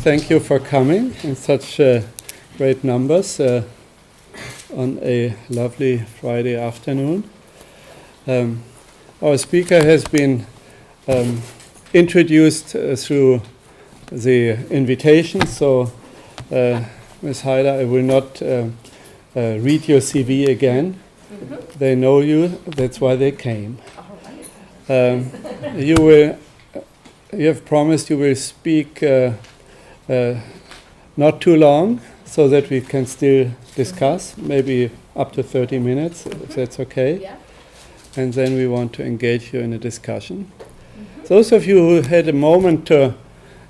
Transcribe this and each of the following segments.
thank you for coming in such great numbers on a lovely Friday afternoon. Our speaker has been introduced through the invitation, so Ms. Heider, I will not read your CV again. Mm-hmm. They know you, that's why they came. You have promised you will speak not too long, so that we can still discuss, maybe up to 30 minutes, if that's okay. Yeah. And then we want to engage you in a discussion. Mm-hmm. Those of you who had a moment to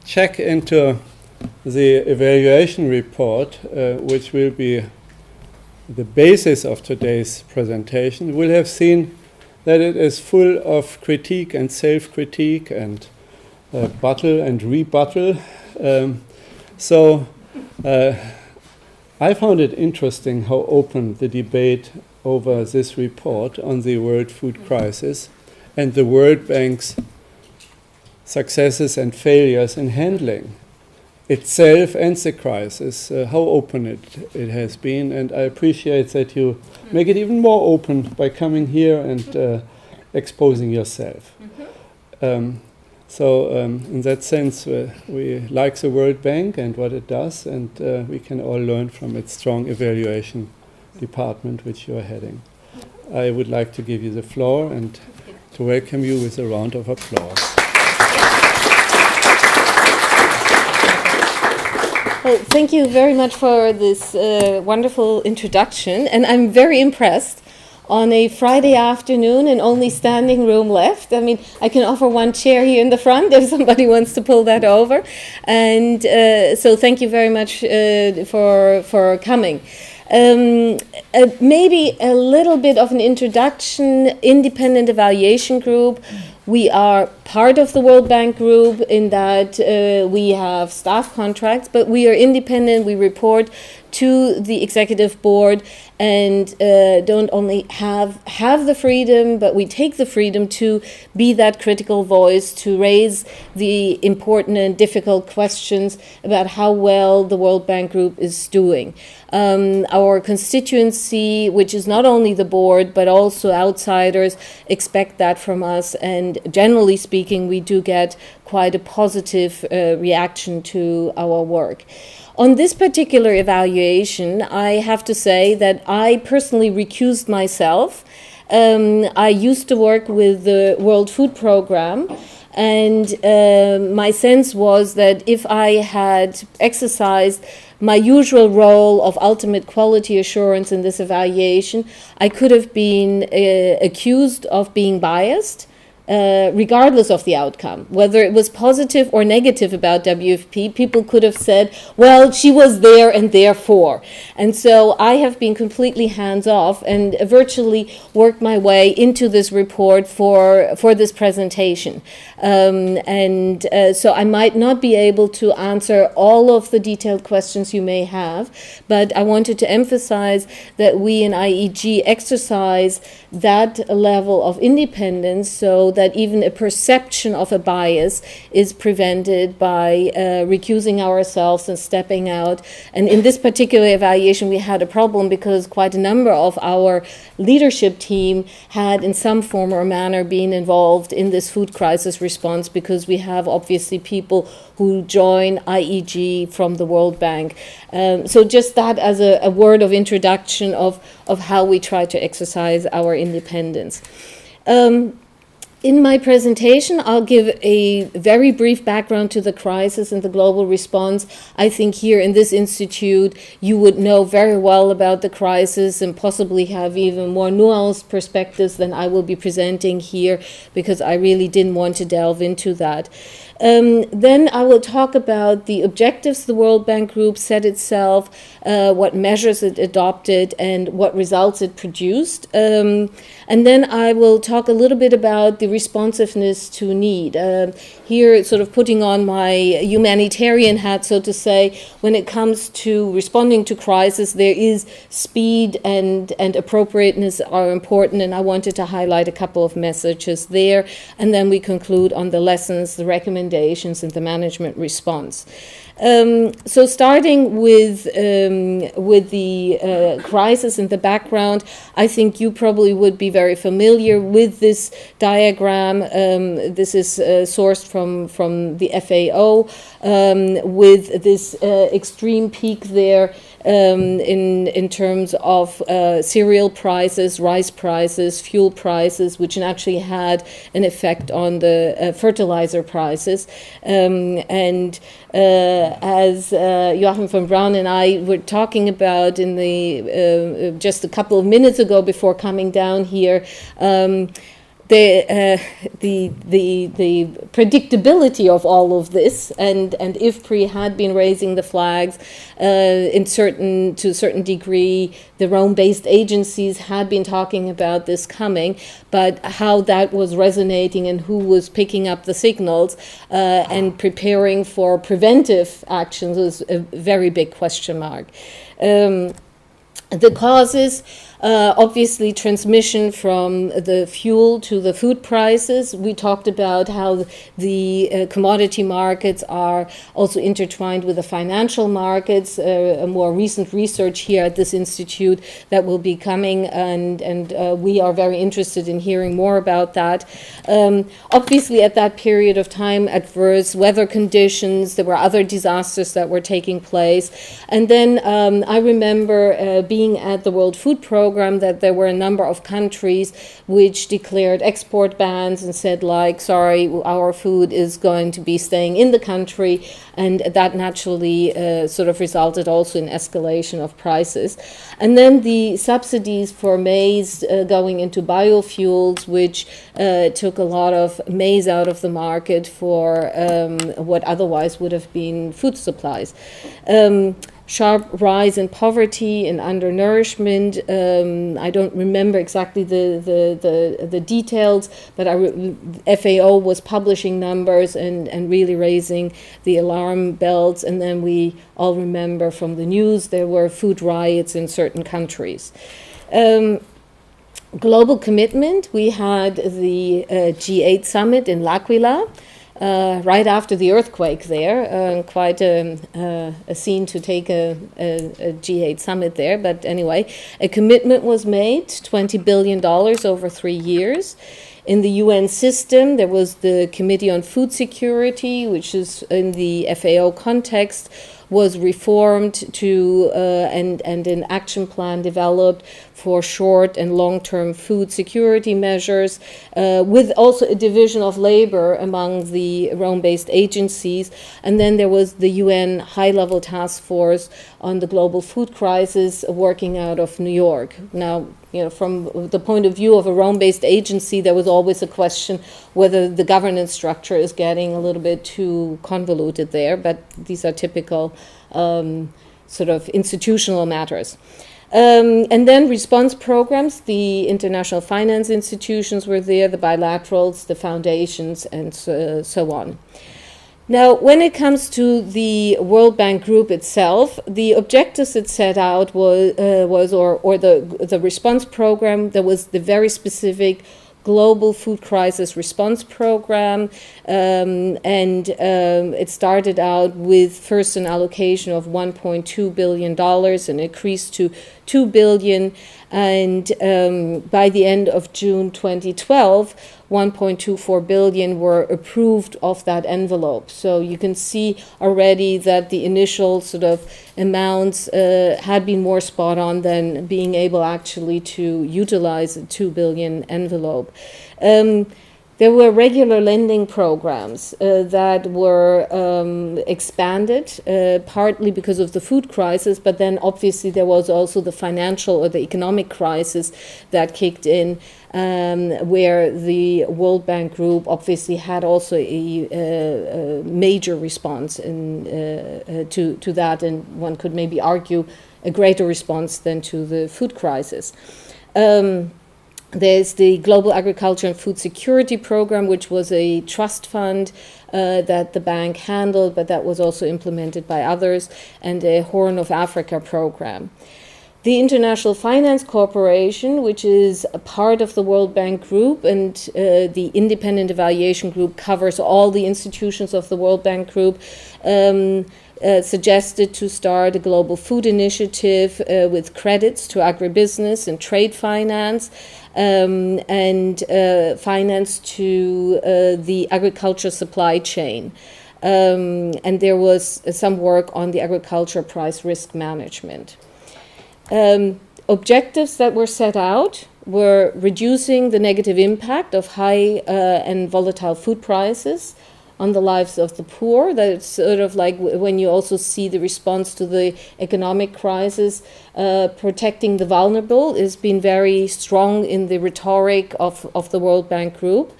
check into the evaluation report, which will be the basis of today's presentation, will have seen that it is full of critique and self-critique and battle and rebuttal. So I found it interesting how open the debate over this report on the world food crisis and the World Bank's successes and failures in handling itself and the crisis, how open it has been. And I appreciate that you make it even more open by coming here and exposing yourself. So in that sense, we like the World Bank and what it does, and we can all learn from its strong evaluation department, which you are heading. I would like to give you the floor and to welcome you with a round of applause. Well, thank you very much for this wonderful introduction, and I'm very impressed. On a Friday afternoon and only standing room left. I mean, I can offer one chair here in the front if somebody wants to pull that over. And so thank you very much for coming. Maybe a little bit of an introduction. Independent Evaluation Group. We are part of the World Bank Group in that we have staff contracts, but we are independent. We report to the executive board and don't only have the freedom, but we take the freedom to be that critical voice, to raise the important and difficult questions about how well the World Bank Group is doing. Our constituency, which is not only the board, but also outsiders, expect that from us, and generally speaking, we do get quite a positive reaction to our work. On this particular evaluation, I have to say that I personally recused myself. I used to work with the World Food Programme, and my sense was that if I had exercised my usual role of ultimate quality assurance in this evaluation, I could have been accused of being biased. Regardless of the outcome, whether it was positive or negative about WFP, people could have said, well, she was there and therefore. And so I have been completely hands-off and virtually worked my way into this report for this presentation. So I might not be able to answer all of the detailed questions you may have, but I wanted to emphasize that we in IEG exercise that level of independence so that even a perception of a bias is prevented by recusing ourselves and stepping out. And in this particular evaluation, we had a problem because quite a number of our leadership team had in some form or manner been involved in this food crisis response, because we have obviously people who join IEG from the World Bank. So just that as a word of introduction of how we try to exercise our independence. In my presentation, I'll give a very brief background to the crisis and the global response. I think here in this institute, you would know very well about the crisis and possibly have even more nuanced perspectives than I will be presenting here, because I really didn't want to delve into that. Then I will talk about the objectives the World Bank Group set itself, what measures it adopted, and what results it produced. And then I will talk a little bit about the responsiveness to need. Here, sort of putting on my humanitarian hat, so to say, when it comes to responding to crisis, there is speed and appropriateness are important, and I wanted to highlight a couple of messages there, and then we conclude on the lessons, the recommendations, and the management response. So starting with the crisis in the background, I think you probably would be very familiar with this diagram. This is sourced from the FAO, with this extreme peak there in terms of cereal prices, rice prices, fuel prices, which actually had an effect on the fertilizer prices. As Joachim von Braun and I were talking about in the just a couple of minutes ago before coming down here, the predictability of all of this, and IFPRI had been raising the flags to a certain degree. The Rome-based agencies had been talking about this coming, but how that was resonating and who was picking up the signals and preparing for preventive actions was a very big question mark. The causes, obviously transmission from the fuel to the food prices. We talked about how the commodity markets are also intertwined with the financial markets. A more recent research here at this institute that will be coming, and we are very interested in hearing more about that. Obviously at that period of time, adverse weather conditions, there were other disasters that were taking place. And then I remember being at the World Food Program, that there were a number of countries which declared export bans and said, like, sorry, our food is going to be staying in the country, and that naturally sort of resulted also in escalation of prices. And then the subsidies for maize going into biofuels, which took a lot of maize out of the market for what otherwise would have been food supplies. Sharp rise in poverty and undernourishment. I don't remember exactly the details, but FAO was publishing numbers and really raising the alarm bells. And then we all remember from the news there were food riots in certain countries. Global commitment. We had the G8 summit in L'Aquila. Right after the earthquake there, quite a scene to take a G8 summit there. But anyway, a commitment was made, $20 billion over 3 years. In the UN system, there was the Committee on Food Security, which is in the FAO context, was reformed to and an action plan developed for short and long-term food security measures, with also a division of labor among the Rome-based agencies. And then there was the UN high-level task force on the global food crisis working out of New York. Now, you know, from the point of view of a Rome-based agency, there was always a question whether the governance structure is getting a little bit too convoluted there, but these are typical sort of institutional matters. And then response programs, the international finance institutions were there, the bilaterals, the foundations, and so on. Now, when it comes to the World Bank Group itself, the objectives it set out the response program, there was the very specific Global Food Crisis Response Program, and it started out with first an allocation of $1.2 billion and increased to $2 billion, and by the end of June 2012, 1.24 billion were approved of that envelope. So you can see already that the initial sort of amounts had been more spot on than being able actually to utilize a 2 billion envelope. There were regular lending programs that were expanded, partly because of the food crisis, but then obviously there was also the financial or the economic crisis that kicked in, where the World Bank Group obviously had also a major response to that, and one could maybe argue a greater response than to the food crisis. There's the Global Agriculture and Food Security Program, which was a trust fund that the bank handled, but that was also implemented by others, and a Horn of Africa program. The International Finance Corporation, which is a part of the World Bank Group, and the Independent Evaluation Group covers all the institutions of the World Bank Group, suggested to start a global food initiative with credits to agribusiness and trade finance, and finance to the agriculture supply chain. And there was some work on the agriculture price risk management. Objectives that were set out were reducing the negative impact of high and volatile food prices on the lives of the poor. That's sort of like when you also see the response to the economic crisis, protecting the vulnerable has been very strong in the rhetoric of the World Bank Group.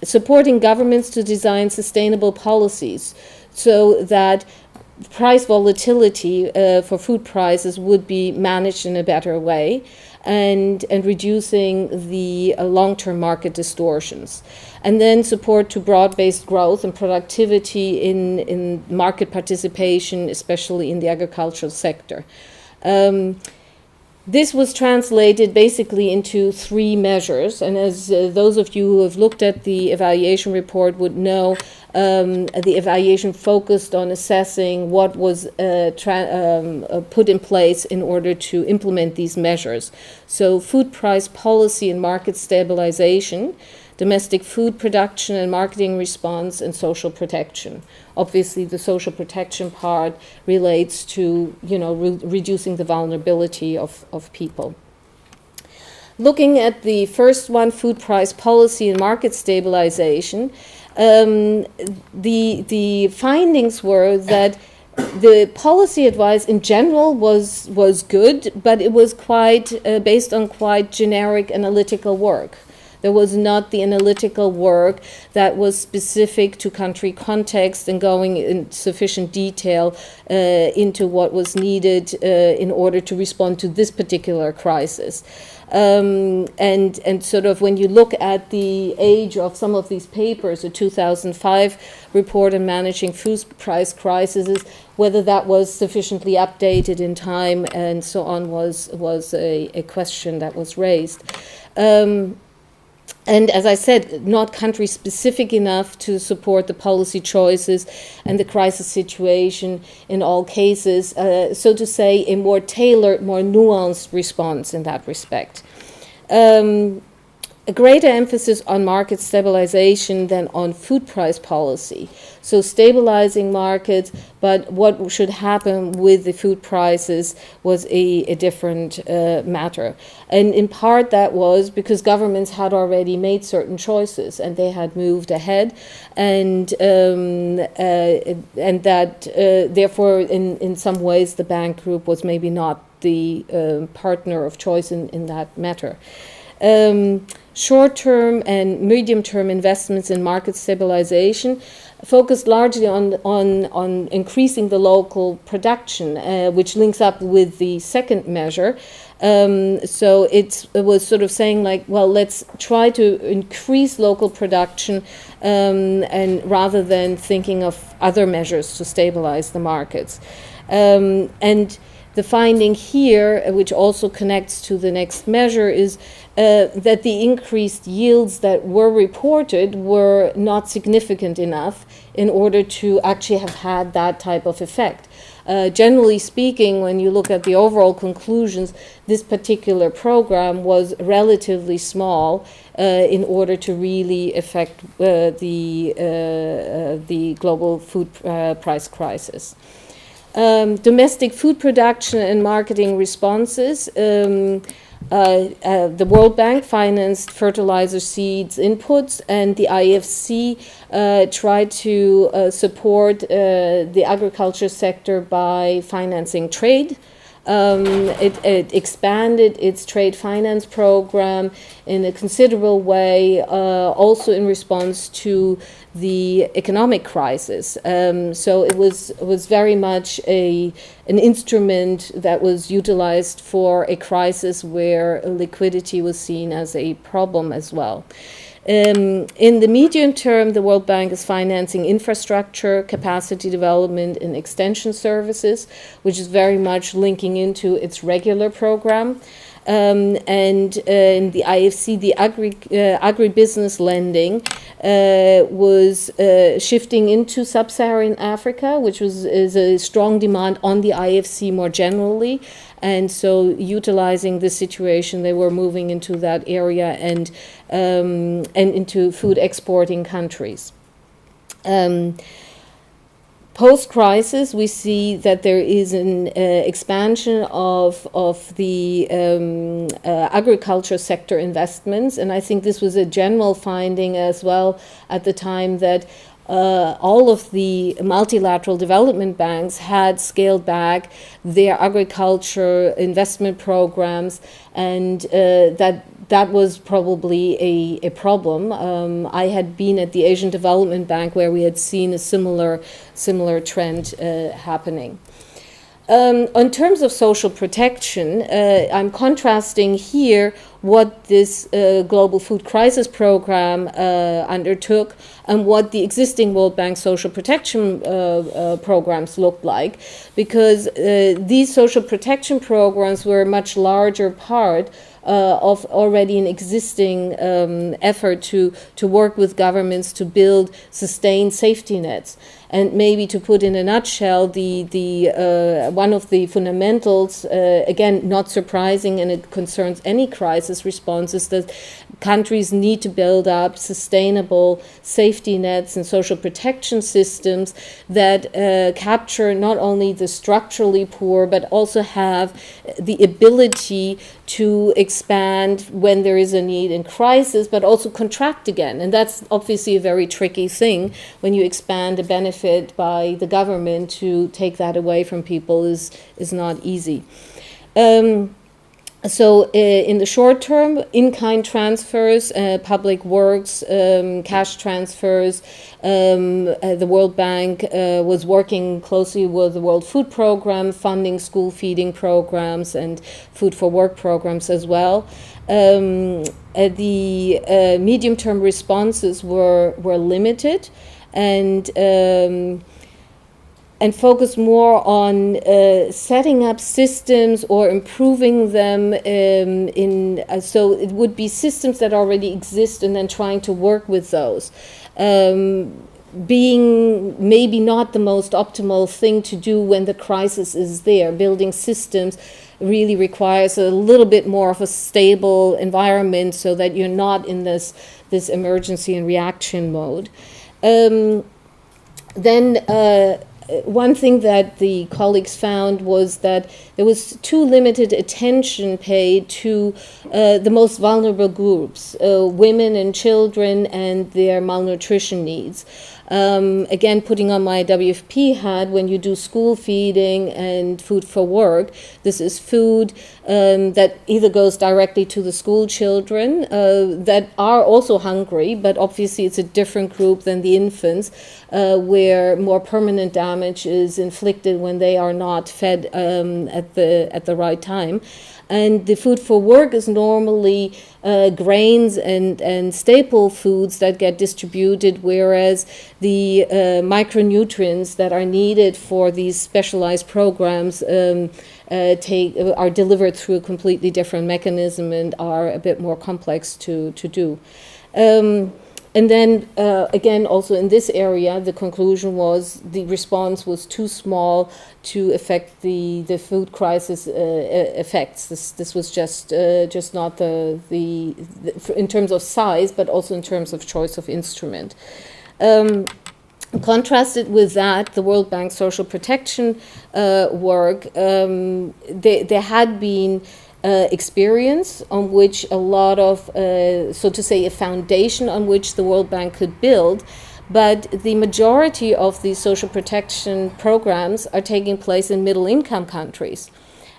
Supporting governments to design sustainable policies so that price volatility for food prices would be managed in a better way, and reducing the long-term market distortions. And then support to broad-based growth and productivity in market participation, especially in the agricultural sector. This was translated basically into 3 measures, and as those of you who have looked at the evaluation report would know, the evaluation focused on assessing what was put in place in order to implement these measures. So food price policy and market stabilization, domestic food production and marketing response, and social protection. Obviously, the social protection part relates to, reducing the vulnerability of people. Looking at the first one, food price policy and market stabilization, the findings were that the policy advice in general was good, but it was quite based on quite generic analytical work. There was not the analytical work that was specific to country context and going in sufficient detail into what was needed in order to respond to this particular crisis. And sort of when you look at the age of some of these papers, a 2005 report on managing food price crises, whether that was sufficiently updated in time and so on was a question that was raised. And as I said, not country specific enough to support the policy choices and the crisis situation in all cases. So to say, a more tailored, more nuanced response in that respect. A greater emphasis on market stabilization than on food price policy. So stabilizing markets, but what should happen with the food prices was a different matter. And in part that was because governments had already made certain choices and they had moved ahead, and that therefore in some ways the bank group was maybe not the partner of choice in that matter. Short-term and medium-term investments in market stabilization focused largely on increasing the local production, which links up with the second measure. So it was sort of saying like, well, let's try to increase local production and rather than thinking of other measures to stabilize the markets. And the finding here, which also connects to the next measure, is that the increased yields that were reported were not significant enough in order to actually have had that type of effect. Generally speaking, when you look at the overall conclusions, this particular program was relatively small in order to really affect the global food price crisis. Domestic food production and marketing responses. The World Bank financed fertilizer seeds inputs, and the IFC tried to support the agriculture sector by financing trade. It expanded its trade finance program in a considerable way, also in response to the economic crisis. So it was very much an instrument that was utilized for a crisis where liquidity was seen as a problem as well. In the medium term, the World Bank is financing infrastructure, capacity development, and extension services, which is very much linking into its regular program. And in the IFC, the agribusiness lending was shifting into sub-Saharan Africa, which is a strong demand on the IFC more generally. And so, utilizing this situation, they were moving into that area and into food exporting countries. Post-crisis, we see that there is an expansion of the agriculture sector investments, and I think this was a general finding as well at the time that all of the multilateral development banks had scaled back their agriculture investment programs, and that was probably a problem. I had been at the Asian Development Bank where we had seen a similar trend happening. In terms of social protection, I'm contrasting here what this Global Food Crisis Program undertook and what the existing World Bank social protection programs looked like, because these social protection programs were a much larger part of already an existing effort to work with governments to build sustained safety nets. And maybe to put in a nutshell, the one of the fundamentals, again, not surprising, and it concerns any crisis response, is that countries need to build up sustainable safety nets and social protection systems that capture not only the structurally poor, but also have the ability to expand when there is a need in crisis, but also contract again. And that's obviously a very tricky thing when you expand a benefit by the government. To take that away from people is not easy. So in the short term, in-kind transfers, public works, cash transfers. The World Bank was working closely with the World Food Program, funding school feeding programs and food for work programs as well. The medium-term responses were limited and focus more on setting up systems or improving them so it would be systems that already exist and then trying to work with those. Being maybe not the most optimal thing to do when the crisis is there. Building systems really requires a little bit more of a stable environment so that you're not in this emergency and reaction mode. One thing that the colleagues found was that there was too limited attention paid to the most vulnerable groups, women and children and their malnutrition needs. Again, putting on my WFP hat, when you do school feeding and food for work, this is food that either goes directly to the school children that are also hungry, but obviously it's a different group than the infants, where more permanent damage is inflicted when they are not fed at the right time. And the food for work is normally grains and staple foods that get distributed, whereas the micronutrients that are needed for these specialized programs are delivered through a completely different mechanism and are a bit more complex to do. And then, again, also in this area, the conclusion was the response was too small to affect the food crisis effects. This was just not the in terms of size, but also in terms of choice of instrument. Contrasted with that, the World Bank social protection work, there had been experience on which a lot of, so to say, a foundation on which the World Bank could build, but the majority of these social protection programs are taking place in middle-income countries.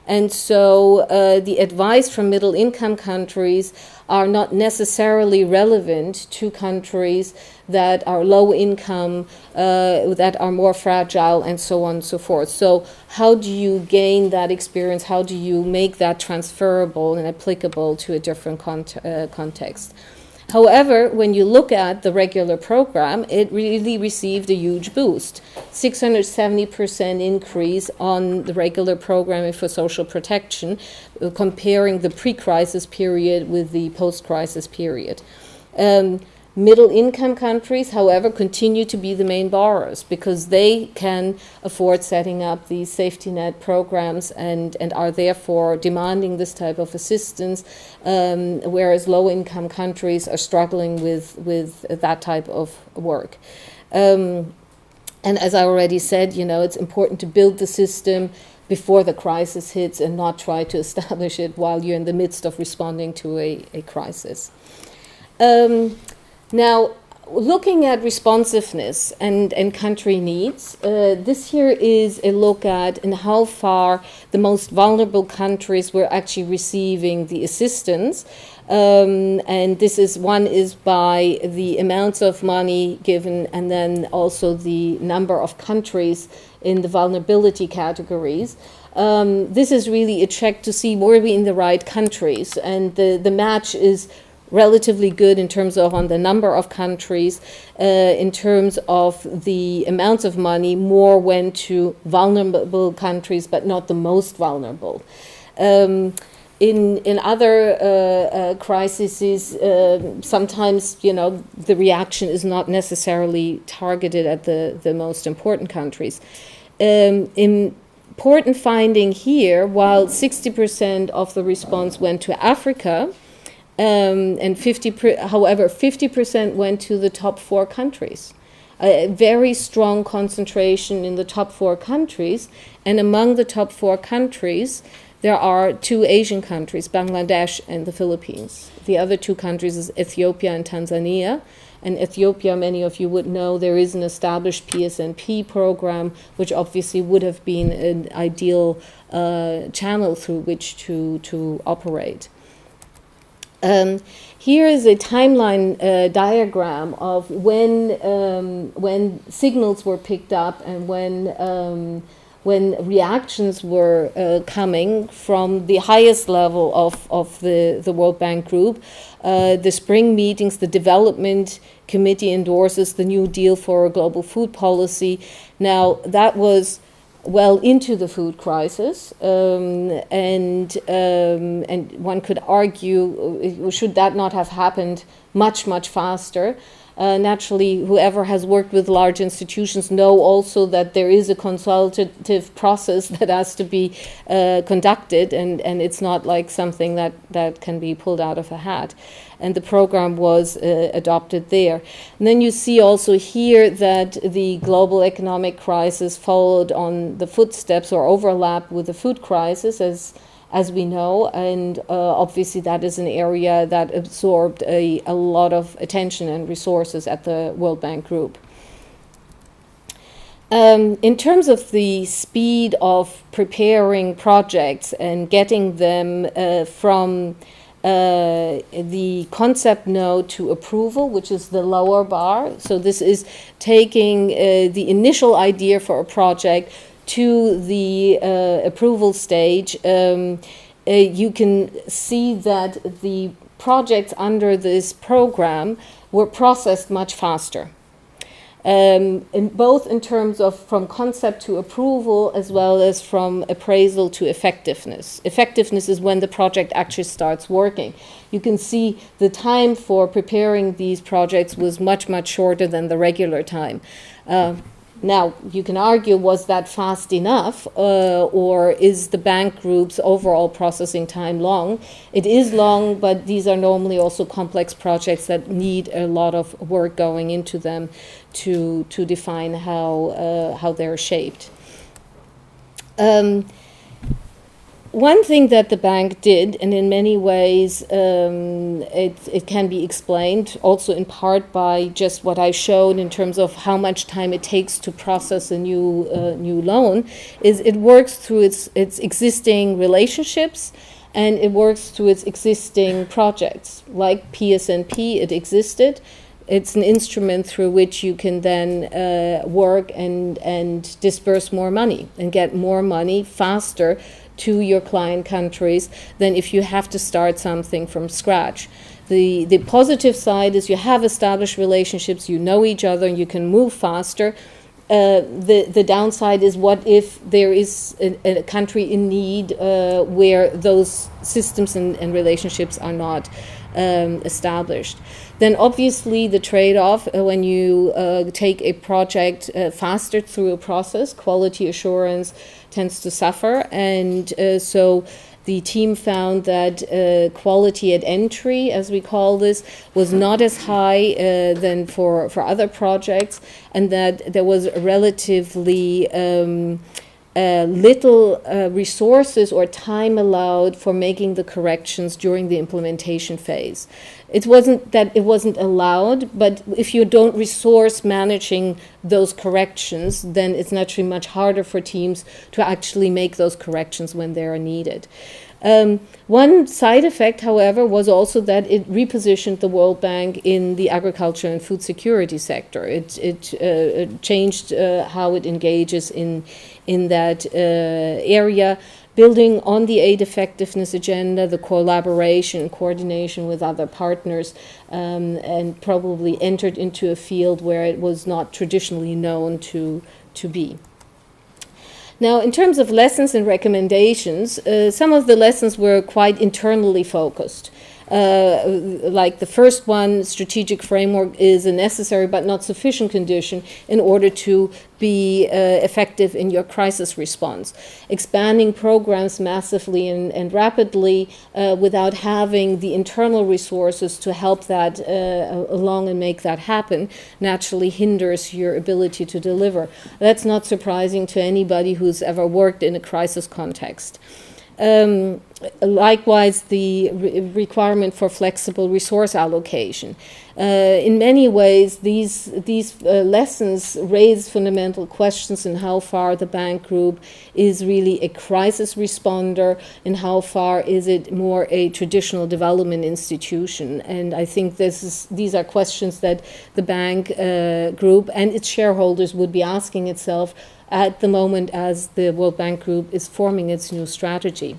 And so the advice from middle-income countries are not necessarily relevant to countries that are low income, that are more fragile, and so on and so forth. So how do you gain that experience? How do you make that transferable and applicable to a different context? However, when you look at the regular program, it really received a huge boost. 670% increase on the regular programming for social protection, comparing the pre-crisis period with the post-crisis period. Middle-income countries, however, continue to be the main borrowers because they can afford setting up these safety net programs and are therefore demanding this type of assistance, whereas low-income countries are struggling with that type of work. And as I already said, it's important to build the system before the crisis hits and not try to establish it while you're in the midst of responding to a crisis. Now, looking at responsiveness and country needs, this here is a look at how far the most vulnerable countries were actually receiving the assistance. And this is by the amounts of money given and then also the number of countries in the vulnerability categories. This is really a check to see were we in the right countries, and the match is relatively good in terms of on the number of countries. In terms of the amounts of money, more went to vulnerable countries, but not the most vulnerable. In other crises, sometimes the reaction is not necessarily targeted at the most important countries. Important finding here: while 60% of the response went to Africa, and 50% went to the top 4 countries. A very strong concentration in the top 4 countries, and among the top 4 countries, there are 2 Asian countries, Bangladesh and the Philippines. The other 2 countries is Ethiopia and Tanzania. And Ethiopia, many of you would know, there is an established PSNP program, which obviously would have been an ideal channel through which to operate. Here is a timeline diagram of when signals were picked up and when reactions were coming from the highest level of the World Bank Group. The spring meetings, the Development Committee endorses the New Deal for Global Food Policy. Now, that was well into the food crisis, and one could argue, should that not have happened much faster? Naturally, whoever has worked with large institutions know also that there is a consultative process that has to be conducted, and it's not like something that can be pulled out of a hat. And the program was adopted there. And then you see also here that the global economic crisis followed on the footsteps or overlap with the food crisis, as we know, and obviously that is an area that absorbed a lot of attention and resources at the World Bank Group. In terms of the speed of preparing projects and getting them from the concept node to approval, which is the lower bar, so this is taking the initial idea for a project to the approval stage, you can see that the projects under this program were processed much faster. Both in terms of from concept to approval as well as from appraisal to effectiveness. Effectiveness is when the project actually starts working. You can see the time for preparing these projects was much shorter than the regular time. Now, you can argue, was that fast enough, or is the bank group's overall processing time long? It is long, but these are normally also complex projects that need a lot of work going into them to define how they're shaped. One thing that the bank did, and in many ways it can be explained also in part by just what I showed in terms of how much time it takes to process a new loan, is it works through its existing relationships, and it works through its existing projects. Like PSNP, it existed. It's an instrument through which you can then work and disperse more money and get more money faster to your client countries than if you have to start something from scratch. The positive side is you have established relationships, you know each other, and you can move faster. The downside is, what if there is a country in need where those systems and relationships are not established? Then obviously the trade-off when you take a project faster through a process, quality assurance tends to suffer, and so the team found that quality at entry, as we call this, was not as high than for other projects, and that there was relatively little resources or time allowed for making the corrections during the implementation phase. It wasn't that it wasn't allowed, but if you don't resource managing those corrections, then it's naturally much harder for teams to actually make those corrections when they are needed. One side effect, however, was also that it repositioned the World Bank in the agriculture and food security sector. It changed how it engages in that area, building on the aid effectiveness agenda, the collaboration and coordination with other partners, and probably entered into a field where it was not traditionally known to be. Now, in terms of lessons and recommendations, some of the lessons were quite internally focused. Like the first one, strategic framework is a necessary but not sufficient condition in order to be effective in your crisis response. Expanding programs massively and rapidly without having the internal resources to help that along and make that happen naturally hinders your ability to deliver. That's not surprising to anybody who's ever worked in a crisis context. Likewise, the requirement for flexible resource allocation. In many ways, these lessons raise fundamental questions in how far the bank group is really a crisis responder and how far is it more a traditional development institution. And I think these are questions that the bank group and its shareholders would be asking itself at the moment as the World Bank Group is forming its new strategy.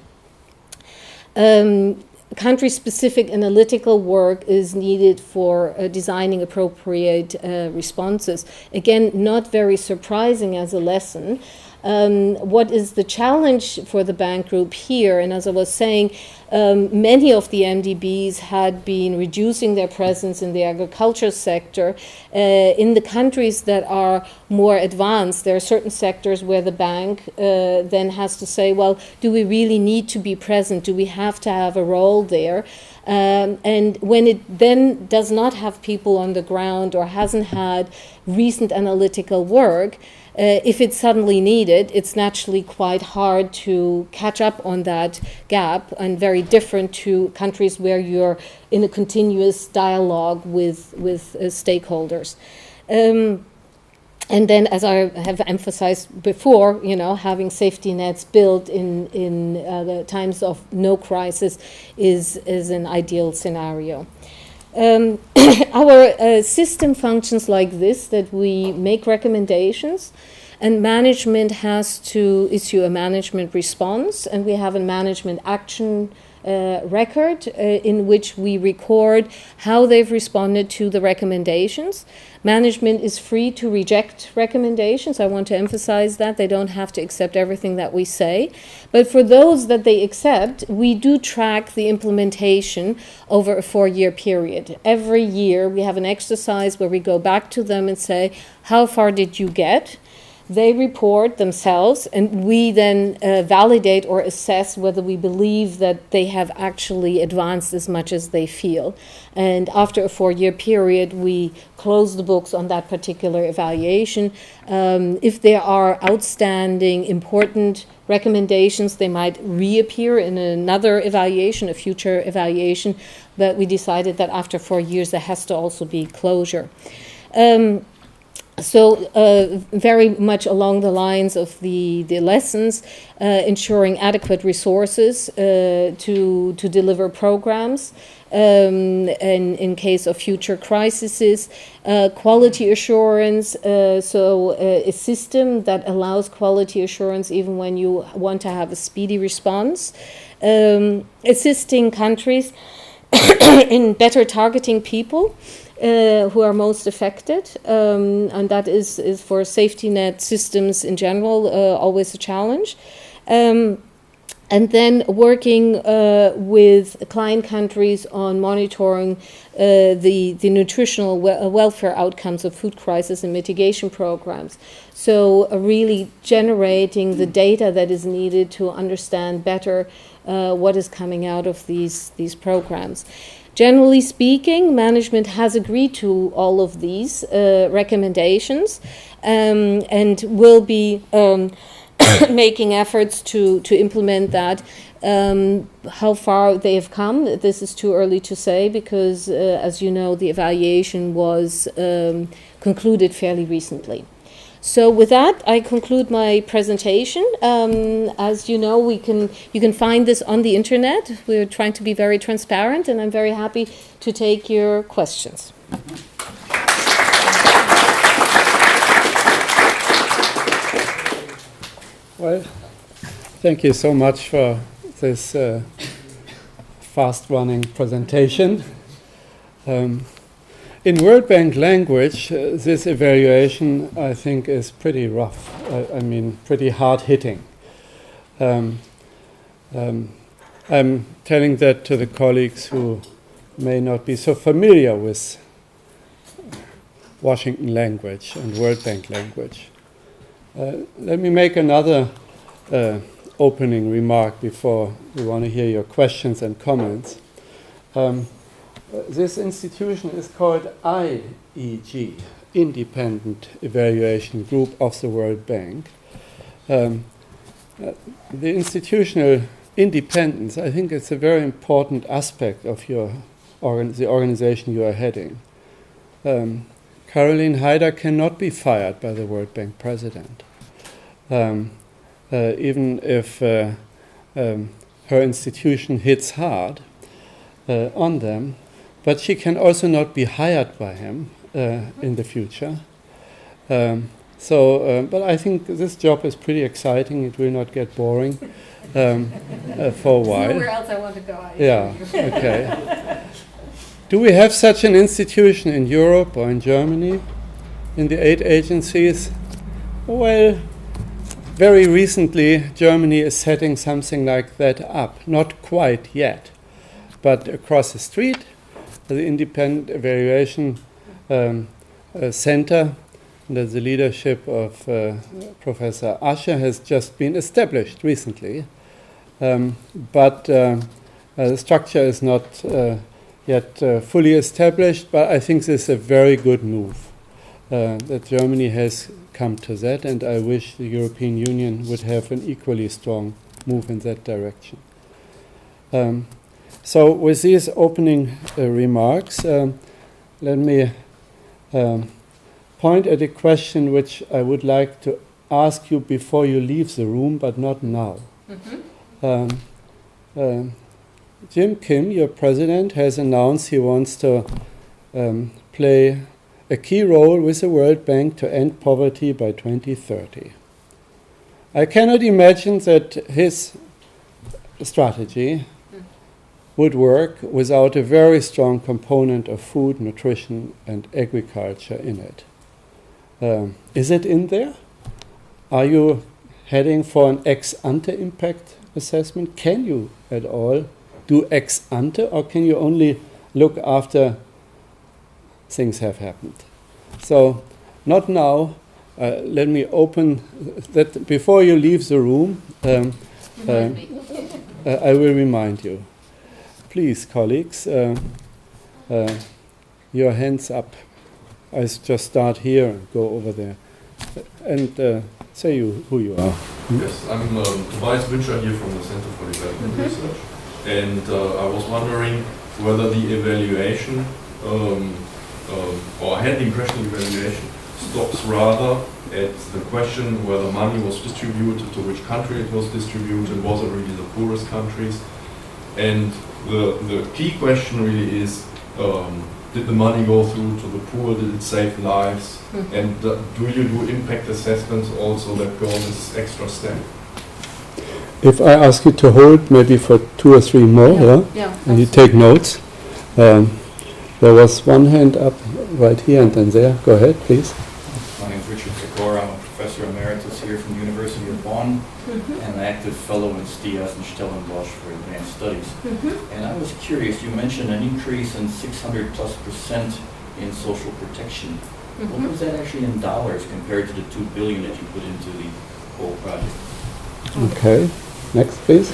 Country-specific analytical work is needed for designing appropriate responses. Again, not very surprising as a lesson. What is the challenge for the bank group here? And as I was saying, many of the MDBs had been reducing their presence in the agriculture sector. In the countries that are more advanced, there are certain sectors where the bank then has to say, well, do we really need to be present? Do we have to have a role there? And when it then does not have people on the ground or hasn't had recent analytical work, if it's suddenly needed, it's naturally quite hard to catch up on that gap, and very different to countries where you're in a continuous dialogue with stakeholders. And then, as I have emphasized before, having safety nets built in the times of no crisis is an ideal scenario. Our system functions like this, that we make recommendations and management has to issue a management response, and we have a management action record in which we record how they've responded to the recommendations. Management is free to reject recommendations. I want to emphasize that. They don't have to accept everything that we say. But for those that they accept, we do track the implementation over a 4-year period. Every year we have an exercise where we go back to them and say, how far did you get? They report themselves, and we then validate or assess whether we believe that they have actually advanced as much as they feel. And after a 4-year period, we close the books on that particular evaluation. If there are outstanding, important recommendations, they might reappear in another evaluation, a future evaluation, but we decided that after 4 years there has to also be closure. So very much along the lines of the lessons, ensuring adequate resources to deliver programs and in case of future crises, quality assurance, so a system that allows quality assurance even when you want to have a speedy response, assisting countries in better targeting people who are most affected, and that is for safety net systems in general always a challenge. And then working with client countries on monitoring the nutritional welfare outcomes of food crisis and mitigation programs. So really generating the data that is needed to understand better what is coming out of these programs. Generally speaking, management has agreed to all of these recommendations and will be making efforts to implement that. How far they have come, this is too early to say because, as you know, the evaluation was concluded fairly recently. So with that, I conclude my presentation. As you know, you can find this on the internet. We're trying to be very transparent, and I'm very happy to take your questions. Well, thank you so much for this fast-running presentation. In World Bank language, this evaluation, I think, is pretty rough. I mean, pretty hard-hitting. I'm telling that to the colleagues who may not be so familiar with Washington language and World Bank language. Let me make another opening remark before we want to hear your questions and comments. This institution is called IEG, Independent Evaluation Group of the World Bank. The institutional independence, I think it's a very important aspect of the organization you are heading. Caroline Heider cannot be fired by the World Bank president, even if her institution hits hard on them. But she can also not be hired by him in the future. But I think this job is pretty exciting. It will not get boring for a while. Nowhere else I want to go. Yeah, okay. Do we have such an institution in Europe or in Germany, in the 8 agencies? Well, very recently, Germany is setting something like that up. Not quite yet, but across the street, the Independent Evaluation Center, under the leadership of Professor Asche, has just been established recently. But the structure is not yet fully established, but I think this is a very good move that Germany has come to that, and I wish the European Union would have an equally strong move in that direction. So with these opening remarks, let me point at a question which I would like to ask you before you leave the room, but not now. Mm-hmm. Jim Kim, your president, has announced he wants to play a key role with the World Bank to end poverty by 2030. I cannot imagine that his strategy would work without a very strong component of food, nutrition, and agriculture in it. Is it in there? Are you heading for an ex-ante impact assessment? Can you at all do ex-ante, or can you only look after things have happened? So, not now. Let me open that before you leave the room. I will remind you. Please, colleagues, your hands up. I just start here and go over there. And say who you are. Yes, I'm Tobias Wünscher here from the Center for Development Research. And I was wondering whether the evaluation, or I had the impression the evaluation stops rather at the question whether money was distributed, to which country it was distributed, was it really the poorest countries? And the key question really is, did the money go through to the poor? Did it save lives? Mm-hmm. And do you do impact assessments also that go this extra step? If I ask you to hold maybe for 2 or 3 more, yeah? Yeah, and you take notes. There was one hand up right here and then there. Go ahead, please. My name is Richard Sikora. I'm a professor emeritus here from the University of Bonn and an active fellow in STIAS and Stellenbosch for advanced studies. And I was curious, you mentioned an increase in 600+% in social protection. What was that actually in dollars compared to the $2 billion that you put into the whole project? Okay, next please.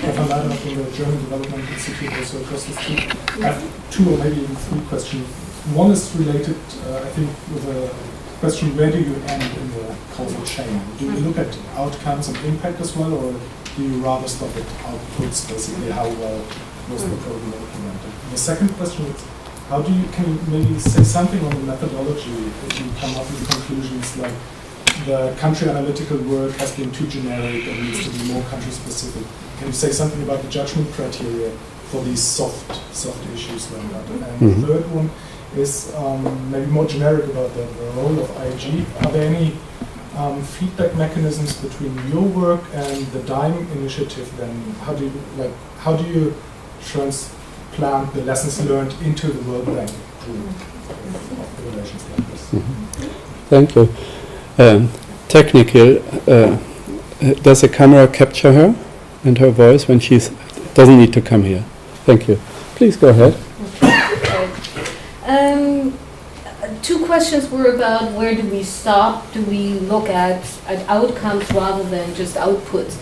Stefan Leider from the German Development Institute, also across the street. I have two or maybe even three questions. One is related, I think, with a question, where do you end in the causal chain? Do you look at outcomes and impact as well, or do you rather stop at outputs, basically, how well was the program implemented? The second question is, how do you, can you maybe say something on the methodology if you come up with conclusions like the country analytical work has been too generic and needs to be more country specific? Can you say something about the judgment criteria for these soft issues like that? And the third one is maybe more generic about the role of IG. Are there any feedback mechanisms between your work and the DIME initiative? Then how do you transplant the lessons learned into the World Bank of relations like this? Thank you. Technical, does the camera capture her and her voice when she doesn't need to come here? Thank you. Please go ahead. Two questions were about where do we stop? Do we look at outcomes rather than just outputs?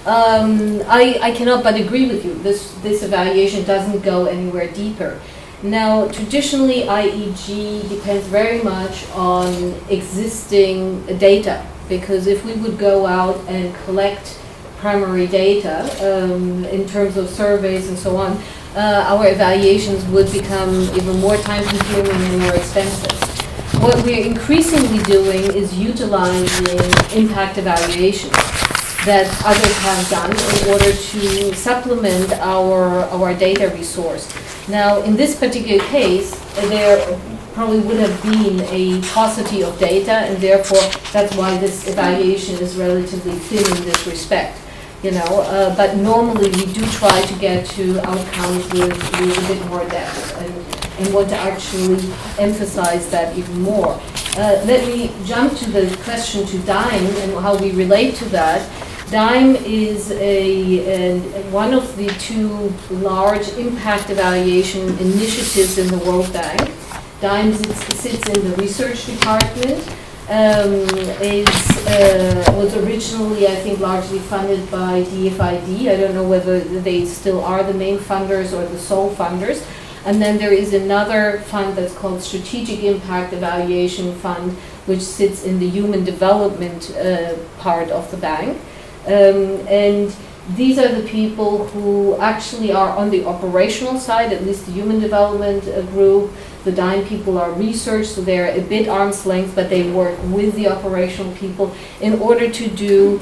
I cannot but agree with you. This evaluation doesn't go anywhere deeper. Now, traditionally, IEG depends very much on existing data, because if we would go out and collect primary data in terms of surveys and so on, our evaluations would become even more time-consuming and more expensive. What we're increasingly doing is utilizing impact evaluations that others have done in order to supplement our data resource. Now, in this particular case, there probably would have been a paucity of data, and therefore that's why this evaluation is relatively thin in this respect. But normally we do try to get to outcomes with a bit more depth and want to actually emphasize that even more. Let me jump to the question to DIME and how we relate to that. DIME is one of the two large impact evaluation initiatives in the World Bank. DIME sits in the research department. Was originally, I think, largely funded by DFID. I don't know whether they still are the main funders or the sole funders. And then there is another fund that's called Strategic Impact Evaluation Fund, which sits in the human development part of the bank. And these are the people who actually are on the operational side, at least the human development group. The DIME people are research, so they're a bit arm's length, but they work with the operational people in order to do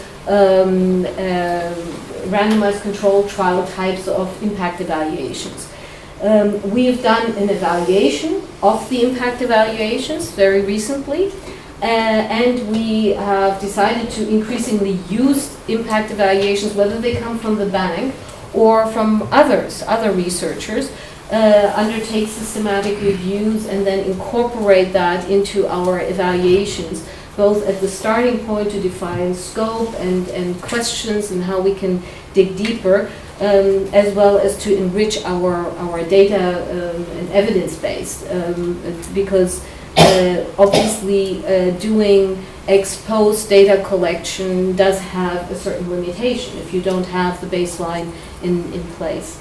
randomized controlled trial types of impact evaluations. We have done an evaluation of the impact evaluations very recently. And we have decided to increasingly use impact evaluations, whether they come from the bank or from other researchers, undertake systematic reviews and then incorporate that into our evaluations, both at the starting point to define scope and questions and how we can dig deeper, as well as to enrich our data and evidence base, because obviously, doing ex-post data collection does have a certain limitation if you don't have the baseline in place.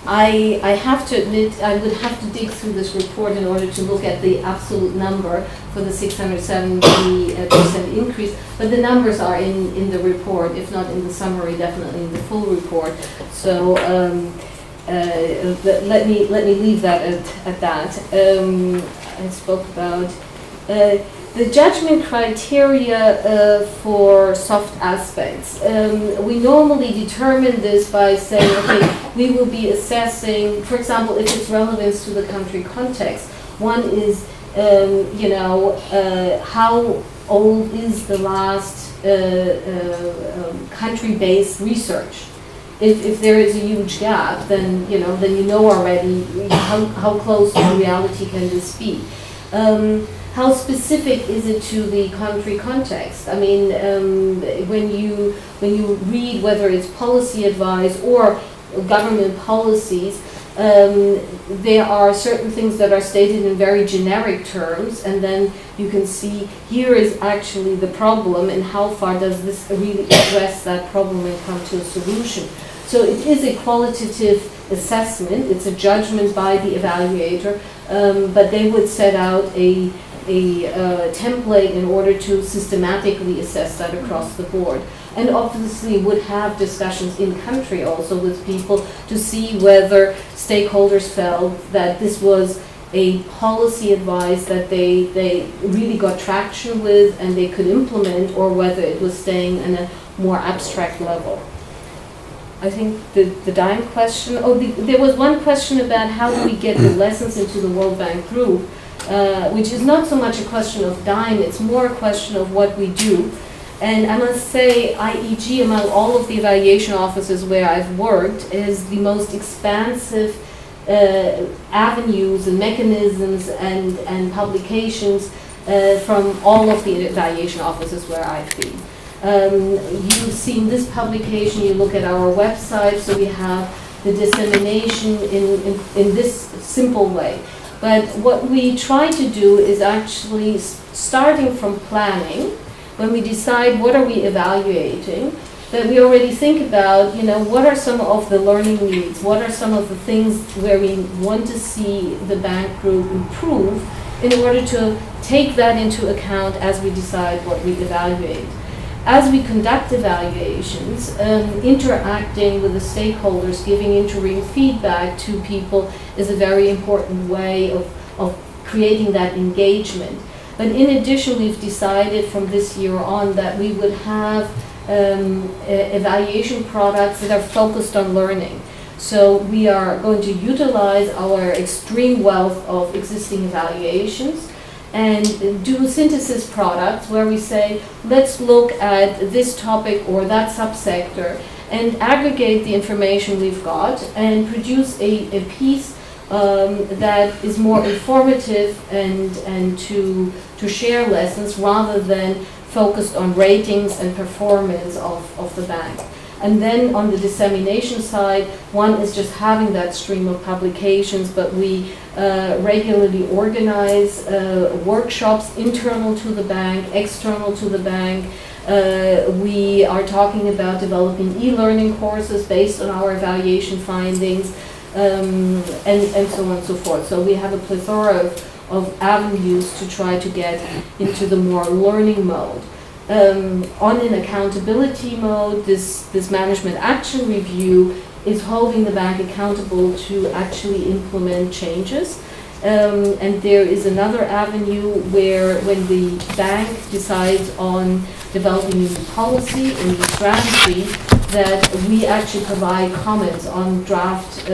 I have to admit, I would have to dig through this report in order to look at the absolute number for the 670% increase, but the numbers are in the report, if not in the summary, definitely in the full report. So. Let me leave that at that. I spoke about the judgment criteria for soft aspects. We normally determine this by saying, okay, we will be assessing, for example, if it's relevance to the country context. One is, how old is the last country-based research? if there is a huge gap, then you know already how close to reality can this be. How specific is it to the country context? I mean, when you read whether it's policy advice or government policies, there are certain things that are stated in very generic terms, and then you can see here is actually the problem and how far does this really address that problem and come to a solution. So it is a qualitative assessment, it's a judgment by the evaluator, but they would set out a template in order to systematically assess that across the board. And obviously would have discussions in country also with people to see whether stakeholders felt that this was a policy advice that they really got traction with and they could implement, or whether it was staying in a more abstract level. I think the DIME question, there was one question about how do we get the lessons into the World Bank group, which is not so much a question of DIME, it's more a question of what we do. And I must say, IEG, among all of the evaluation offices where I've worked, is the most expansive avenues and mechanisms and publications from all of the evaluation offices where I've been. You've seen this publication, you look at our website, so we have the dissemination in this simple way. But what we try to do is actually starting from planning, when we decide what are we evaluating, that we already think about, what are some of the learning needs, what are some of the things where we want to see the bank group improve in order to take that into account as we decide what we evaluate. As we conduct evaluations, interacting with the stakeholders, giving interim feedback to people is a very important way of creating that engagement. But in addition, we've decided from this year on that we would have evaluation products that are focused on learning. So we are going to utilize our extreme wealth of existing evaluations and do synthesis products where we say, let's look at this topic or that subsector and aggregate the information we've got and produce a piece that is more informative and to share lessons rather than focused on ratings and performance of the bank. And then on the dissemination side, one is just having that stream of publications, but we regularly organize workshops internal to the bank, external to the bank. We are talking about developing e-learning courses based on our evaluation findings, and so on and so forth. So we have a plethora of avenues to try to get into the more learning mode. On an accountability mode, this management action review is holding the bank accountable to actually implement changes. And there is another avenue where when the bank decides on developing new policy and new strategy, that we actually provide comments on draft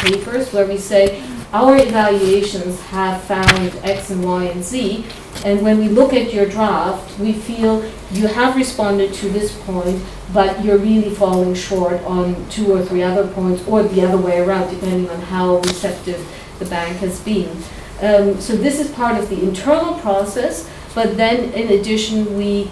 papers where we say, our evaluations have found X and Y and Z, and when we look at your draft, we feel you have responded to this point, but you're really falling short on 2 or 3 other points, or the other way around, depending on how receptive the bank has been. So this is part of the internal process, but then in addition we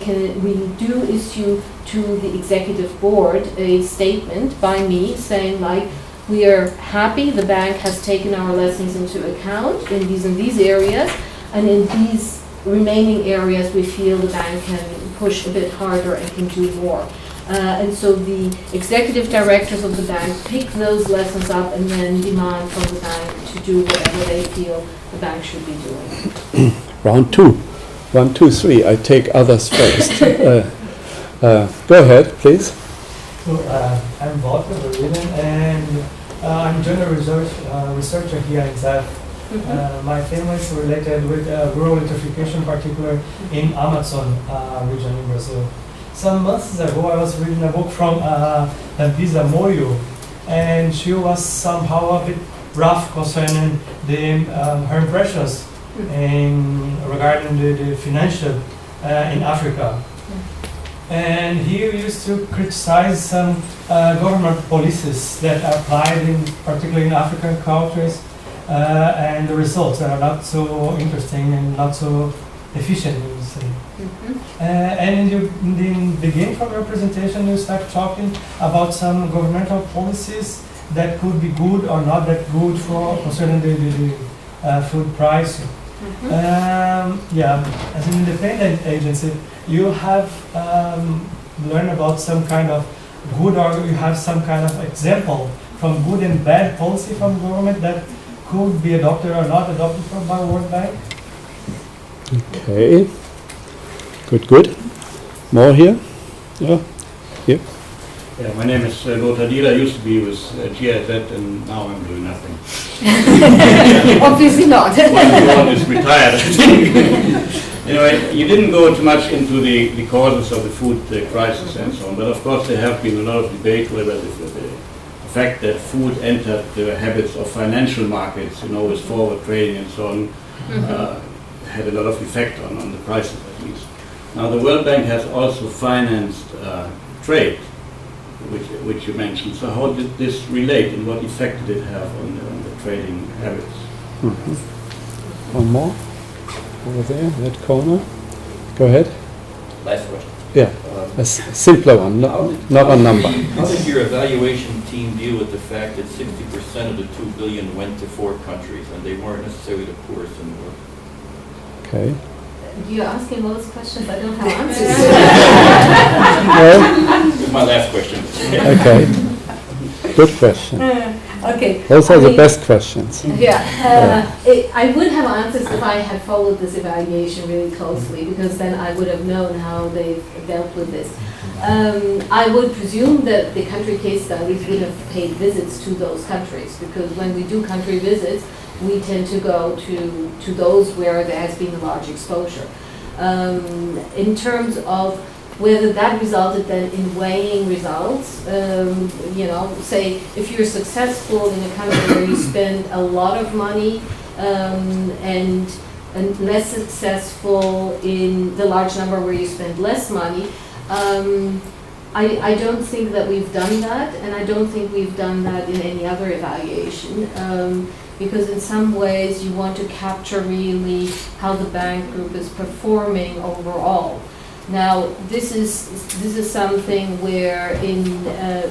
do issue to the executive board a statement by me saying, like, we are happy the bank has taken our lessons into account in these areas, and in these remaining areas we feel the bank can push a bit harder and can do more. And so the executive directors of the bank pick those lessons up and then demand from the bank to do whatever they feel the bank should be doing. Round 2. 1, 2, 3. I take others first. Go ahead, please. So, I'm Walter Berlin, and I'm general researcher here in ZEF. My family is related with rural electrification, particularly in Amazon region in Brazil. Some months ago, I was reading a book from Visa Moyo, and she was somehow a bit rough concerning her impressions regarding the financial in Africa. and he used to criticize some government policies that are applied particularly in African countries, and the results are not so interesting and not so efficient, you would say. And in the beginning of your presentation, you start talking about some governmental policies that could be good or not that good for concerning the food pricing. As an independent agency, you have learned about some kind of good, or you have some kind of example from good and bad policy from government that could be adopted or not adopted by World Bank? Okay. Good. More here? Yeah. Here. Yeah, my name is Lothar Dieter. I used to be with GIZ, and now I'm doing nothing. Obviously not. One is retired, I think. Anyway, you didn't go too much into the causes of the food crisis and so on, but of course there have been a lot of debate whether the fact that food entered the habits of financial markets, with forward trading and so on, had a lot of effect on the prices at least. Now the World Bank has also financed trade, which you mentioned. So how did this relate, and what effect did it have on the trading habits? One more over there, that corner. Go ahead. Last question. Yeah, a simpler one, not a number. How did your evaluation team deal with the fact that 60% of the 2 billion went to 4 countries, and they weren't necessarily the poorest in the world? Okay. You're asking those questions, I don't have answers. Well, This is my last question. okay. Good question. Okay. Those are the best questions. Yeah, I would have answers if I had followed this evaluation really closely, because then I would have known how they've dealt with this. I would presume that the country case studies would have paid visits to those countries, because when we do country visits, we tend to go to those where there has been a large exposure. In terms of whether that resulted then in weighing results, say if you're successful in a country where you spend a lot of money and less successful in the large number where you spend less money, I don't think that we've done that, and I don't think we've done that in any other evaluation. Because in some ways you want to capture really how the bank group is performing overall. Now, this is something where in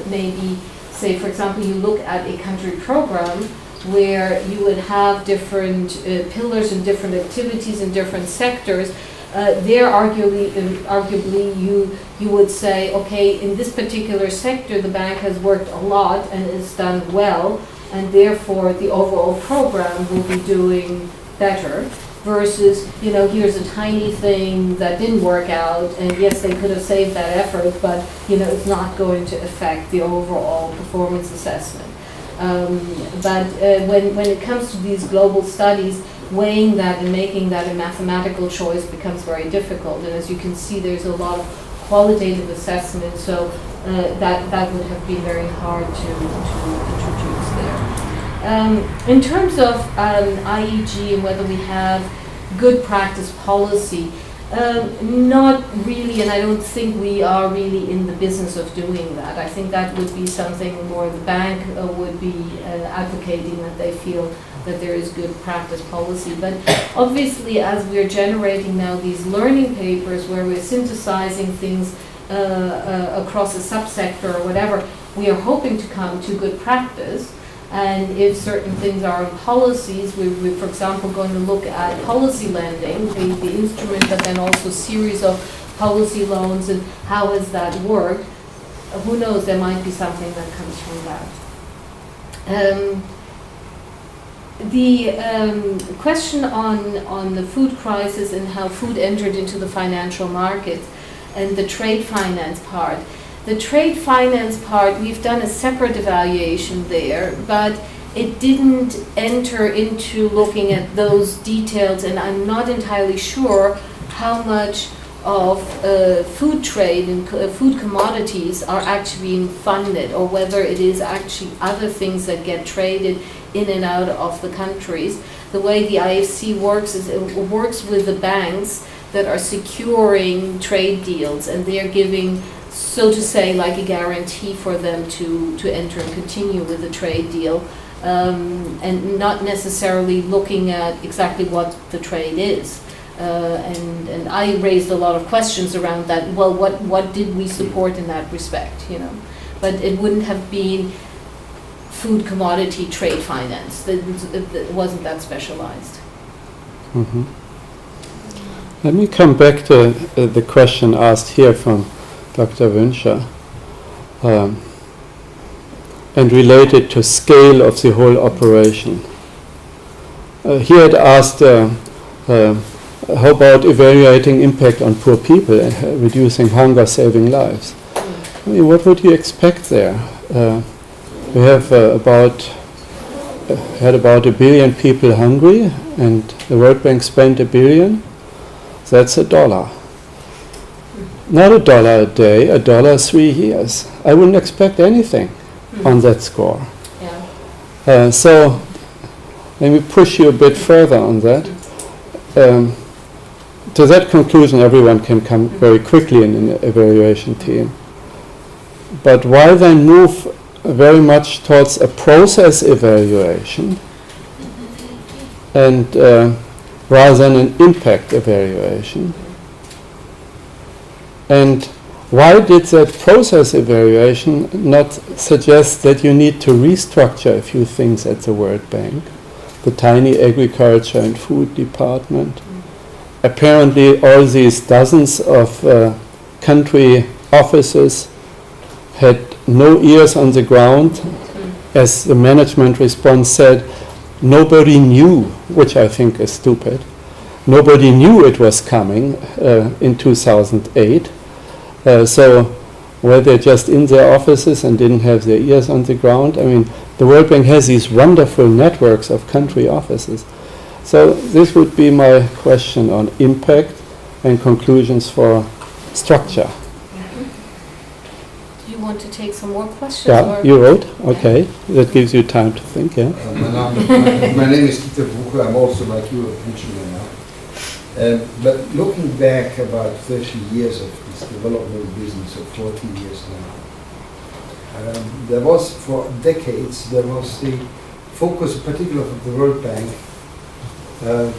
maybe, say, for example, you look at a country program where you would have different pillars and different activities in different sectors. There, arguably, you would say, okay, in this particular sector, the bank has worked a lot and is done well, and therefore the overall program will be doing better, versus, here's a tiny thing that didn't work out, and yes, they could have saved that effort, but, it's not going to affect the overall performance assessment. But when it comes to these global studies, weighing that and making that a mathematical choice becomes very difficult, and as you can see, there's a lot of qualitative assessment, so that would have been very hard to introduce there. In terms of IEG and whether we have good practice policy, not really, and I don't think we are really in the business of doing that. I think that would be something more the bank would be advocating, that they feel that there is good practice policy. But obviously, as we're generating now these learning papers where we're synthesizing things across a subsector or whatever, we are hoping to come to good practice. And if certain things are in policies, we're, for example, going to look at policy lending, the instrument, but then also a series of policy loans, and how has that worked. Who knows, there might be something that comes from that. The question on the food crisis and how food entered into the financial markets and the trade finance part. The trade finance part, we've done a separate evaluation there, but it didn't enter into looking at those details, and I'm not entirely sure how much of food trade and food commodities are actually being funded, or whether it is actually other things that get traded in and out of the countries. The way the IFC works is it works with the banks that are securing trade deals, and they are giving, so to say, like a guarantee for them to enter and continue with the trade deal, and not necessarily looking at exactly what the trade is. And I raised a lot of questions around that. Well, what did we support in that respect, you know? But it wouldn't have been food commodity trade finance. It wasn't that specialized. Mm-hmm. Let me come back to the question asked here from Dr. Wünscher, and related to scale of the whole operation. He had asked, how about evaluating impact on poor people, reducing hunger, saving lives? I mean, what would you expect there? We have had about 1 billion people hungry, and the World Bank spent $1 billion. That's $1. Not $1 a day, $1 3 years. I wouldn't expect anything on that score. Yeah. So let me push you a bit further on that. To that conclusion, everyone can come very quickly in an evaluation team. But why then move very much towards a process evaluation and rather than an impact evaluation? And why did that process evaluation not suggest that you need to restructure a few things at the World Bank? The tiny agriculture and food department. Apparently all these dozens of country offices had no ears on the ground. As the management response said, nobody knew, which I think is stupid. Nobody knew it was coming in 2008. So were they just in their offices and didn't have their ears on the ground? I mean, the World Bank has these wonderful networks of country offices. So this would be my question on impact and conclusions for structure. Do you want to take some more questions? Yeah, or? you wrote? Okay, that gives you time to think, yeah? My name is Dieter Bucher. I'm also like you, a pensioner now. But looking back about 30 years of this development business, or 40 years now, there was, for decades, there was the focus, particularly of the World Bank, to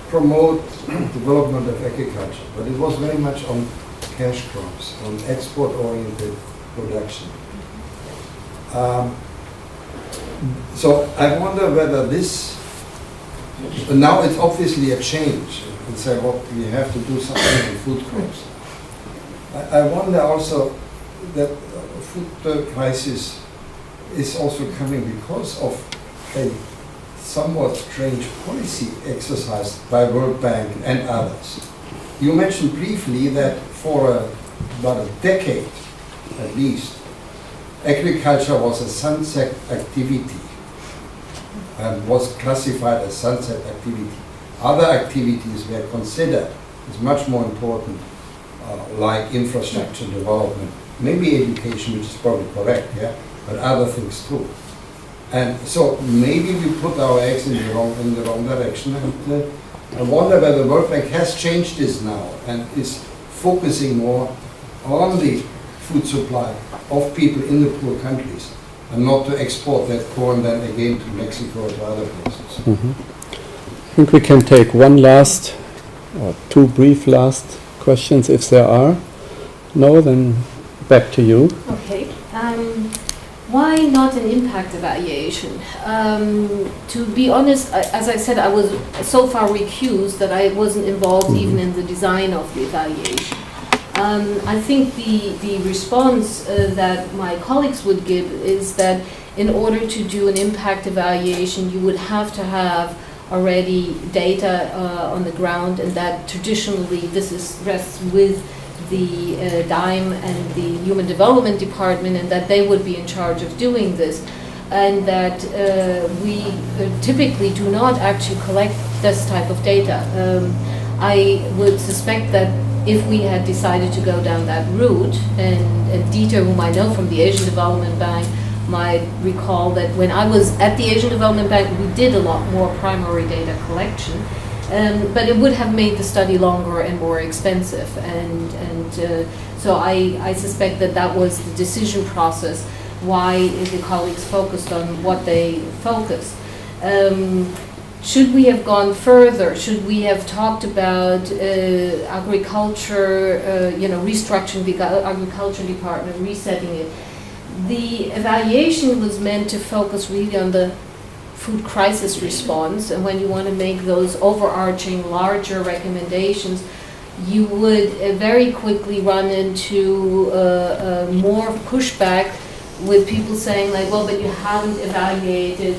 promote development of agriculture, but it was very much on cash crops, on export-oriented production. So I wonder whether this, now it's obviously a change. It's like, well, we have to do something with food crops. I wonder also that food crisis is also coming because of a somewhat strange policy exercised by World Bank and others. You mentioned briefly that for about a decade, at least, agriculture was a sunset activity and was classified as sunset activity. Other activities were considered as much more important, like infrastructure development, maybe education, which is probably correct, yeah, but other things too. And so maybe we put our eggs in the wrong direction, and I wonder whether the World Bank has changed this now and is focusing more on the food supply of people in the poor countries, and not to export that corn then again to Mexico or to other places. Mm-hmm. I think we can take one last, or two brief last questions if there are. No, then back to you. Okay. Why not an impact evaluation? To be honest, as I said, I was so far recused that I wasn't involved even in the design of the evaluation. I think the response that my colleagues would give is that in order to do an impact evaluation, you would have to have already data on the ground, and that traditionally this rests with the DIME and the Human Development Department, and that they would be in charge of doing this, and that we typically do not actually collect this type of data. I would suspect that if we had decided to go down that route, and Dieter, whom I know from the Asian Development Bank, might recall that when I was at the Asian Development Bank, we did a lot more primary data collection. But it would have made the study longer and more expensive, and so I suspect that was the decision process why the colleagues focused on what they focused. Should we have gone further? Should we have talked about agriculture, restructuring the agriculture department, resetting it? The evaluation was meant to focus really on the food crisis response, and when you want to make those overarching, larger recommendations, you would very quickly run into more pushback with people saying like, well, but you haven't evaluated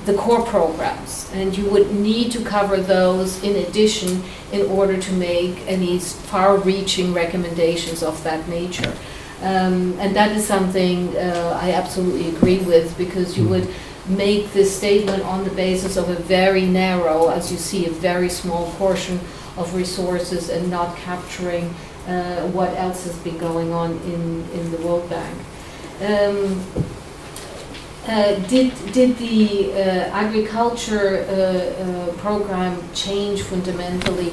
the core programs, and you would need to cover those in addition in order to make any far-reaching recommendations of that nature. And that is something I absolutely agree with, because you would make this statement on the basis of a very narrow, as you see, a very small portion of resources, and not capturing what else has been going on in the World Bank. Did the agriculture program change fundamentally?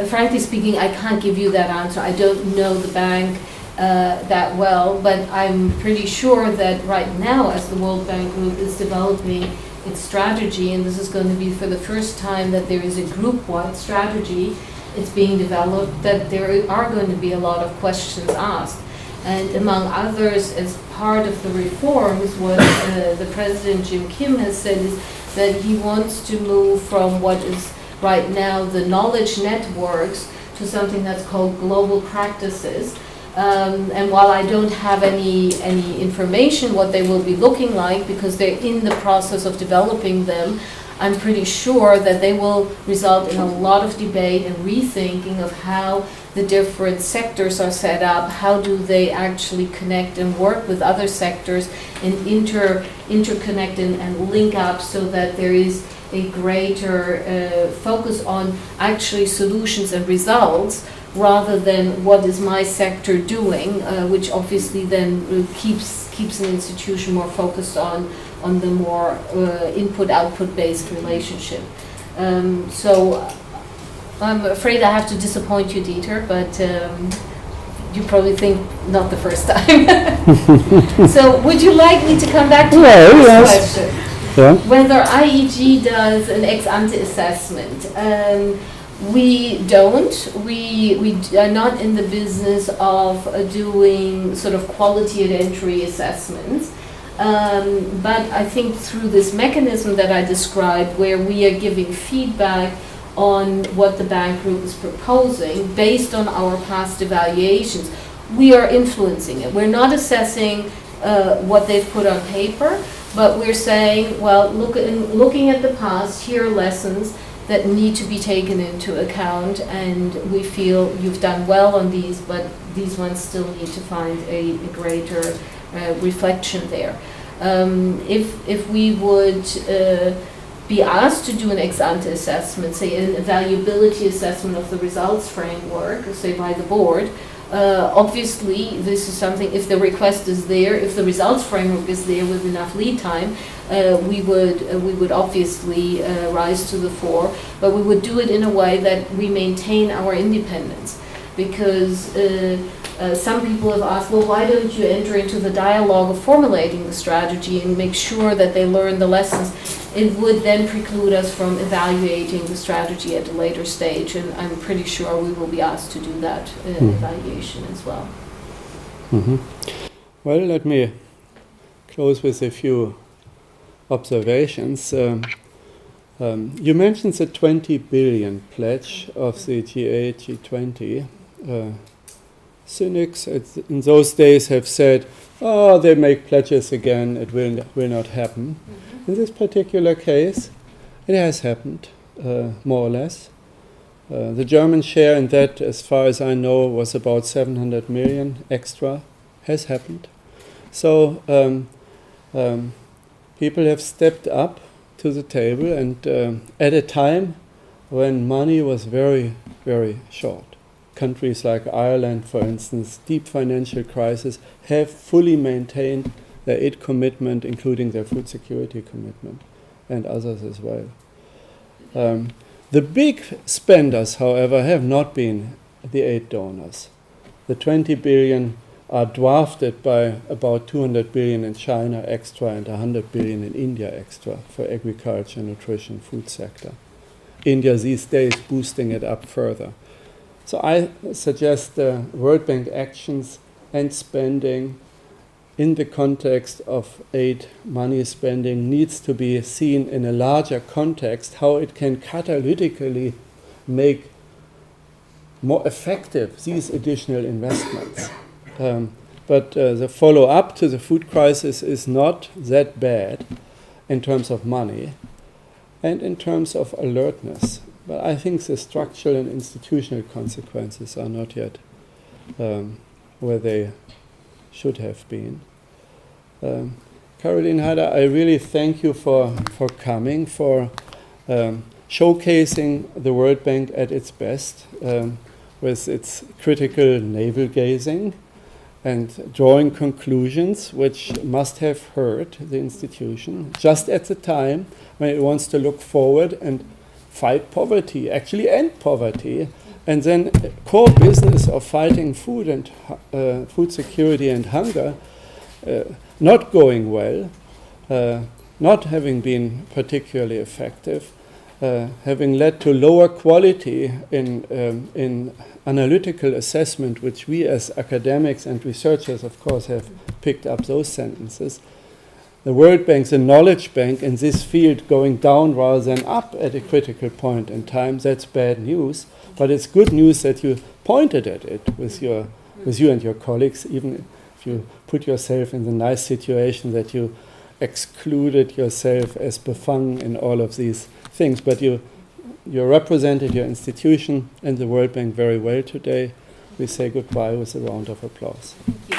Frankly speaking, I can't give you that answer. I don't know the bank that well, but I'm pretty sure that right now, as the World Bank Group is developing its strategy, and this is going to be for the first time that there is a group-wide strategy, it's being developed, that there are going to be a lot of questions asked. And among others, as part of the reforms, what the President Jim Kim has said is that he wants to move from what is right now the knowledge networks to something that's called global practices. And while I don't have any information what they will be looking like, because they're in the process of developing them, I'm pretty sure that they will result in a lot of debate and rethinking of how the different sectors are set up, how do they actually connect and work with other sectors and interconnect and link up, so that there is a greater focus on actually solutions and results, rather than what is my sector doing, which obviously then keeps an institution more focused on the more input-output based relationship. So I'm afraid I have to disappoint you, Dieter, but you probably think not the first time. So would you like me to come back to the first question? Yeah. Whether IEG does an ex-ante assessment. We don't. We are not in the business of doing sort of quality at entry assessments. But I think through this mechanism that I described, where we are giving feedback on what the bank group is proposing based on our past evaluations, we are influencing it. We're not assessing what they've put on paper, but we're saying, well, looking at the past, here are lessons that need to be taken into account, and we feel you've done well on these, but these ones still need to find a greater reflection there. If we would be asked to do an ex-ante assessment, say an evaluability assessment of the results framework, say by the board, obviously this is something, if the request is there, if the results framework is there with enough lead time, we would obviously rise to the fore, but we would do it in a way that we maintain our independence, because some people have asked, well, why don't you enter into the dialogue of formulating the strategy and make sure that they learn the lessons? It would then preclude us from evaluating the strategy at a later stage, and I'm pretty sure we will be asked to do that evaluation as well. Mm-hmm. Well, let me close with a few observations. You mentioned the 20 billion pledge of the G8, G20. Cynics in those days have said, oh, they make pledges again, it will not happen. Mm-hmm. In this particular case, it has happened, more or less. The German share in that, as far as I know, was about 700 million extra, has happened. So people have stepped up to the table, and at a time when money was very, very short. Countries like Ireland, for instance, deep financial crisis, have fully maintained their aid commitment, including their food security commitment, and others as well. The big spenders, however, have not been the aid donors. The 20 billion are dwarfed by about 200 billion in China extra and 100 billion in India extra for agriculture, nutrition, food sector. India these days boosting it up further. So I suggest the World Bank actions and spending in the context of aid money spending needs to be seen in a larger context, how it can catalytically make more effective these additional investments. But the follow-up to the food crisis is not that bad in terms of money and in terms of alertness. But I think the structural and institutional consequences are not yet where they should have been. Caroline Heider, I really thank you for coming, for showcasing the World Bank at its best with its critical navel-gazing and drawing conclusions which must have hurt the institution just at the time when it wants to look forward and fight poverty, actually end poverty, and then core business of fighting food and food security and hunger not going well, not having been particularly effective, having led to lower quality in analytical assessment, which we as academics and researchers, of course, have picked up those sentences. The World Bank's a knowledge bank in this field going down rather than up at a critical point in time. That's bad news, but it's good news that you pointed at it with you and your colleagues, even if you put yourself in the nice situation that you excluded yourself as befang in all of these things. But you represented your institution and the World Bank very well today. We say goodbye with a round of applause. Thank you.